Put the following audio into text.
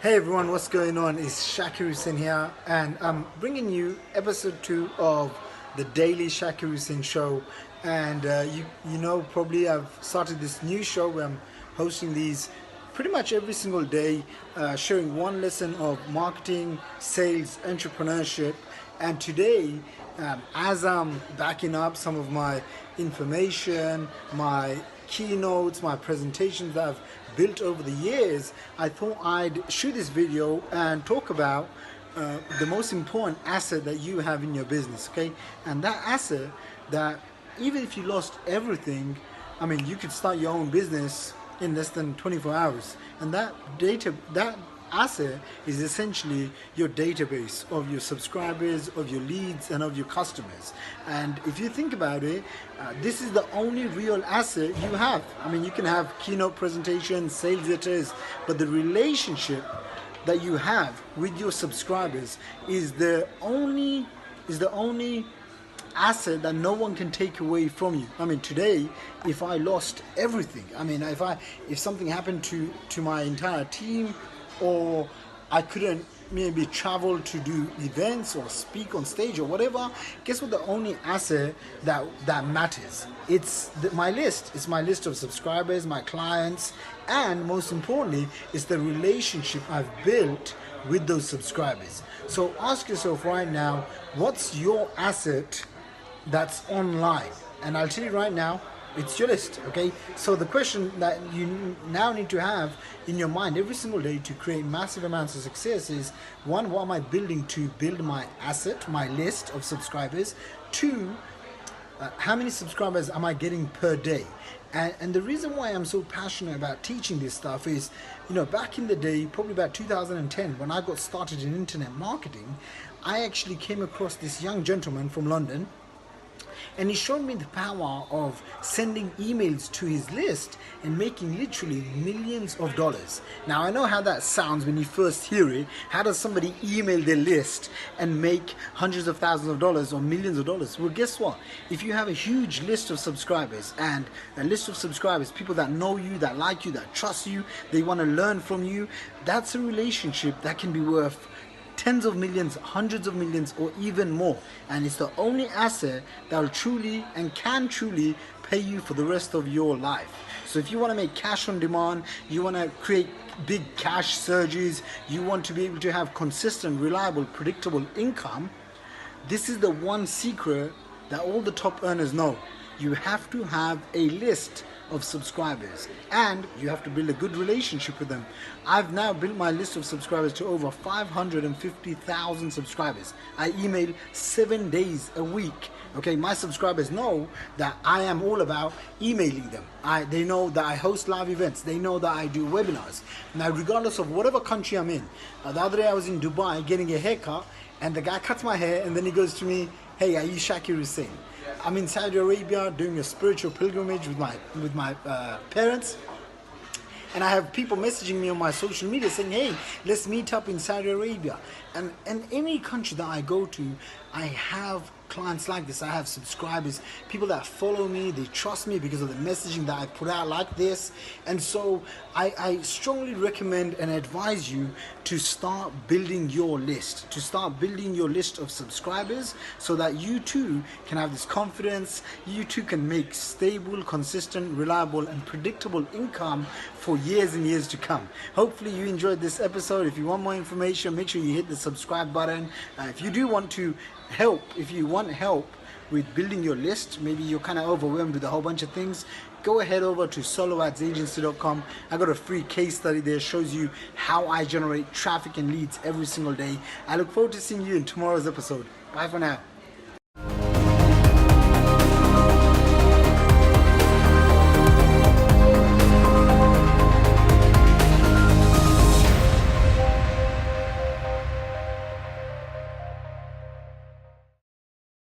Hey everyone, what's going on? It's Shaqir Hussyin here, and I'm bringing you episode 2 of the Daily Shaqir Hussyin Show. And you know, probably I've started this new show where I'm hosting these pretty much every single day, sharing one lesson of marketing, sales, entrepreneurship. And today, as I'm backing up some of my information, my keynotes, my presentations that I've built over the years, I thought I'd shoot this video and talk about the most important asset that you have in your business, okay? And that asset that even if you lost everything, I mean, you could start your own business in less than 24 hours. And that asset is essentially your database of your subscribers, of your leads, and of your customers. And if you think about it, this is the only real asset you have. I mean, you can have keynote presentations, sales letters, but the relationship that you have with your subscribers is the only asset that no one can take away from you. I mean, today, if I lost everything, I mean, if something happened to my entire team, or I couldn't maybe travel to do events or speak on stage or whatever, guess what? The only asset that matters, it's my list. It's my list of subscribers, my clients, and most importantly, it's the relationship I've built with those subscribers. So ask yourself right now, what's your asset that's online? And I'll tell you right now, it's your list, okay? So the question that you now need to have in your mind every single day to create massive amounts of success is, one, what am I building to build my asset, my list of subscribers? Two, how many subscribers am I getting per day? And the reason why I'm so passionate about teaching this stuff is, you know, back in the day, probably about 2010, when I got started in internet marketing, I actually came across this young gentleman from London, and he showed me the power of sending emails to his list and making literally millions of dollars. Now, I know how that sounds when you first hear it. How does somebody email their list and make hundreds of thousands of dollars or millions of dollars? Well, guess what? If you have a huge list of subscribers, and a list of subscribers, people that know you, that like you, that trust you, they want to learn from you, that's a relationship that can be worth tens of millions, hundreds of millions, or even more. And it's the only asset that will truly and can truly pay you for the rest of your life. So if you want to make cash on demand, you want to create big cash surges, you want to be able to have consistent, reliable, predictable income, this is the one secret that all the top earners know. You have to have a list of subscribers, and you have to build a good relationship with them. I've now built my list of subscribers to over 550,000 subscribers. I email 7 days a week. Okay, my subscribers know that I am all about emailing them. They know that I host live events. They know that I do webinars. Now, regardless of whatever country I'm in, the other day I was in Dubai getting a haircut, and the guy cuts my hair, and then he goes to me, "Hey, are you Shaqir Hussyin?" I'm in Saudi Arabia doing a spiritual pilgrimage with my parents, and I have people messaging me on my social media saying, "Hey, let's meet up in Saudi Arabia." And any country that I go to, I have clients like this. I have subscribers, people that follow me, they trust me because of the messaging that I put out like this. And so I strongly recommend and advise you to start building your list, of subscribers, so that you too can have this confidence, you too can make stable, consistent, reliable, and predictable income for years and years to come. Hopefully you enjoyed this episode. If you want more information, make sure you hit the subscribe button. If you want help with building your list, maybe you're kind of overwhelmed with a whole bunch of things, go ahead over to soloadsagency.com. I got a free case study there, shows you how I generate traffic and leads every single day. I look forward to seeing you in tomorrow's episode. Bye for now.